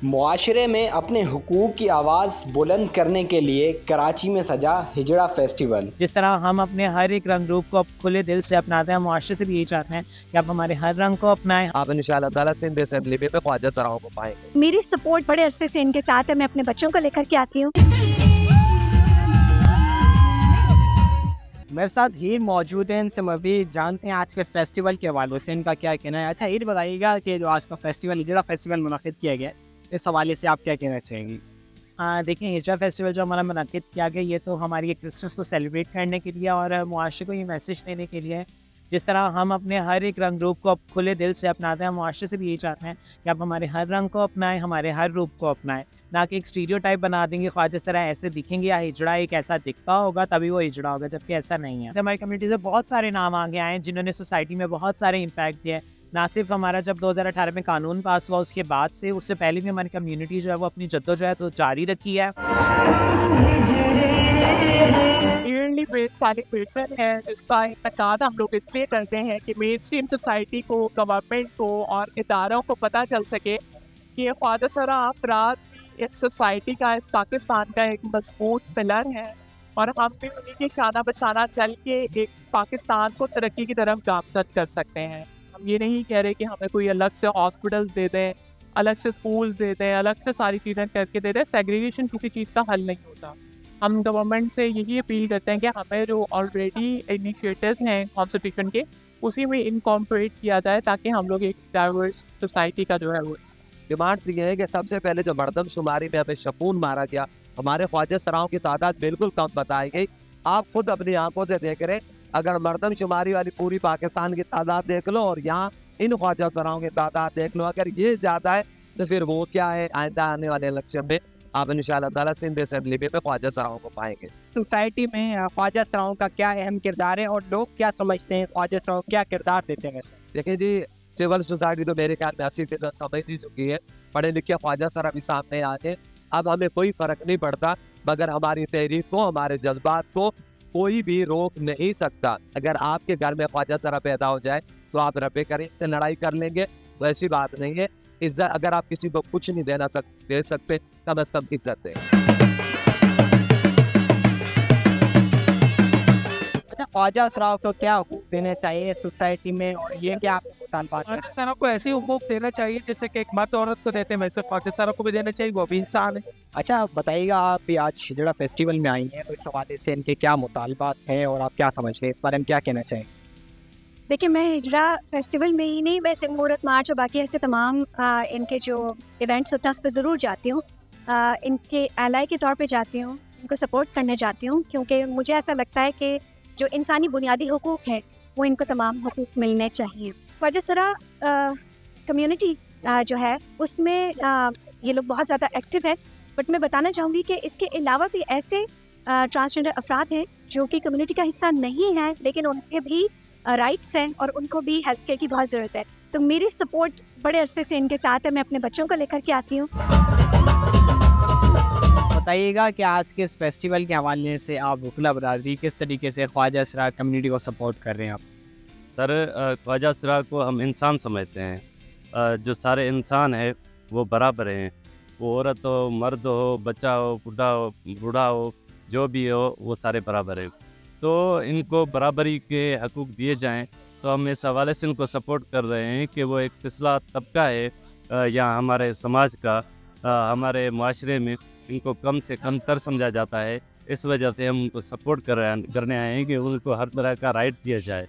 मुआशरे में अपने हुकूक की आवाज़ बुलंद करने के लिए कराची में सजा हिजड़ा फेस्टिवल। जिस तरह हम अपने हर एक रंग रूप को खुले दिल से अपनाते हैं, मुआशरे से भी यही चाहते हैं कि आप हमारे हर रंग को अपनाएं। आप इंशाअल्लाह ताला सिंध असेंबली में ख्वाजा सराओं को पाएंगे। मेरी सपोर्ट बड़े अरसे से इनके साथ है, मैं अपने बच्चों को लेकर के आती हूँ। मेरे साथ हीर मौजूद हैं, इनसे मज़ीद जानते हैं आज के फेस्टिवल के हवाले से इनका क्या कहना है। अच्छा हीर, बताइएगा कि जो आज का फेस्टिवल हिजड़ा फेस्टिवल मुनाकिद किया गया है, इस हवाले से आप क्या कहना चाहेंगी? देखिए, हिजड़ा फेस्टिवल जो हमारा मुनाकिद किया गया, ये तो हमारी एक्सिस्टेंस को सेलिब्रेट करने के लिए और मुआशरे को ये मैसेज देने के लिए है। जिस तरह हम अपने हर एक रंग रूप को खुले दिल से अपनाते हैं, मुआशरे से भी यही चाहते हैं कि आप हमारे हर रंग को अपनाएं, हमारे हर रूप को अपनाएं, ना कि एक स्टीरियोटाइप बना देंगे ख्वाजा इस तरह ऐसे दिखेंगे या हिजड़ा एक ऐसा दिखता होगा तभी वो हिजड़ा होगा, जबकि ऐसा नहीं है। हमारी कम्युनिटी से बहुत सारे नाम आगे आए हैं जिन्होंने सोसाइटी में बहुत सारे इम्पैक्ट दिए। ना सिर्फ हमारा जब 2018 में कानून पास हुआ उसके बाद से, उससे पहले भी हमारी कम्युनिटी जो है वो अपनी जद्दोजहद तो जारी रखी है। ईयरली बेस्ड सेलिब्रेशन है जिसका इनेकाद हम लोग इसलिए करते हैं कि मेन स्ट्रीम सोसाइटी को, गवर्नमेंट को और इदारों को पता चल सके कि ये ख्वाजा सरा अफराद इस सोसाइटी का, इस पाकिस्तान का एक मजबूत पिलर है और हम भी उन्हीं की शाना बशाना चल के एक पाकिस्तान को तरक्की की तरफ गामजद कर सकते हैं। हम ये नहीं कह रहे कि हमें कोई अलग से हॉस्पिटल्स दे दें, अलग से स्कूल्स दे दें, अलग से सारी चीज़ें करके दे दें। सेग्रीगेशन किसी चीज़ का हल नहीं होता। हम गवर्नमेंट से यही अपील करते हैं कि हमें जो ऑलरेडी इनिशिएटिव्स हैं कॉन्स्टिट्यूशन के, उसी में इनकॉर्पोरेट किया जाए ताकि हम लोग एक डाइवर्स सोसाइटी का जो है वो डिमांड्स ये है कि सबसे पहले जो मरदमशुमारी में हमें शपून मारा गया, हमारे ख्वाजा सराओं की तादाद बिल्कुल कम बताई गई। आप खुद अपनी आंखों से देख रहे, अगर मरदमशुमारी वाली पूरी पाकिस्तान की तादाद देख लो और यहाँ इन ख्वाजा सराओं की तादाद देख लो, अगर ये ज़्यादा है तो फिर वो क्या है। आइंदा आने वाले इलेक्शन में आप इंशाअल्लाह ताला सिंध असेंबली में ख्वाजा सराओं को पाएंगे। सोसाइटी में ख्वाजा सराओं का क्या अहम किरदार है और लोग क्या समझते हैं, ख्वाजा सराओं क्या किरदार देते हैं? वैसे देखिए जी, सिविल सोसाइटी तो मेरे ख्याल में 80% समझ ही चुकी है। पढ़े लिखे ख्वाजा सरा भी सामने आ गए। अब हमें कोई फ़र्क नहीं पड़ता, मगर हमारी तहरीक को, हमारे जज्बात को कोई भी रोक नहीं सकता। अगर आपके घर में ख्वाजा सरा पैदा हो जाए तो आप रबे करें से लड़ाई कर लेंगे, वैसी बात नहीं है। इज्जत, अगर आप किसी को कुछ नहीं दे सकते, कम अज़ कम इज्जत दें। अच्छा, ख्वाजा सराओं को क्या हुकूक देने चाहिए सोसाइटी में, और ये क्या ख्वाजा सरा को ऐसे हुकूक देना चाहिए जैसे कि एक मर्द औरत को देते हैं, वैसे ख्वाजा सरा को भी देना चाहिए, वो भी इंसान है। अच्छा, बताइएगा, आप भी आज हिजड़ा फेस्टिवल में आई हैं, तो इस हवाले से इनके क्या मुतालबात हैं और आप क्या समझते हैं, इस बारे में क्या कहना चाहिए? देखिए, मैं हिजड़ा फेस्टिवल में ही नहीं, वैसे मुहूर्त मार्च और बाकी ऐसे तमाम इनके जो इवेंट्स होते हैं उस पर ज़रूर जाती हूँ। इनके एलाई के तौर पे जाती हूँ, इनको सपोर्ट करने जाती हूँ, क्योंकि मुझे ऐसा लगता है कि जो इंसानी बुनियादी हुकूक हैं वो इनको तमाम हुकूक मिलने चाहिए। ख्वाजा सरा कम्युनिटी जो है उसमें ये लोग बहुत ज़्यादा एक्टिव है। बट मैं बताना चाहूँगी कि इसके अलावा भी ऐसे ट्रांसजेंडर अफराद हैं जो कि कम्युनिटी का हिस्सा नहीं है, लेकिन उनके भी राइट्स हैं और उनको भी हेल्थ केयर की बहुत ज़रूरत है। तो मेरी सपोर्ट बड़े अरसे से इनके साथ है, मैं अपने बच्चों को लेकर के आती हूँ। बताइएगा कि आज के इस फेस्टिवल के हवाले से आप बुखला बरादरी किस तरीके से ख्वाजा सरा कम्युनिटी को सपोर्ट कर रहे हैं आप? सर, ख्वाजा सरा को हम इंसान समझते हैं। जो सारे इंसान है वो बराबर हैं। वो औरत हो, मर्द हो, बच्चा हो, बूढ़ा हो, जो भी हो, वो सारे बराबर हैं। तो इनको बराबरी के हकूक़ दिए जाएं। तो हम इस हवाले से इनको सपोर्ट कर रहे हैं कि वो एक पिछला तबका है या हमारे समाज का, हमारे माशरे में इनको कम से कम तर समझा जाता है। इस वजह से हम उनको सपोर्ट करने आए हैं कि उनको हर तरह का राइट दिया जाए।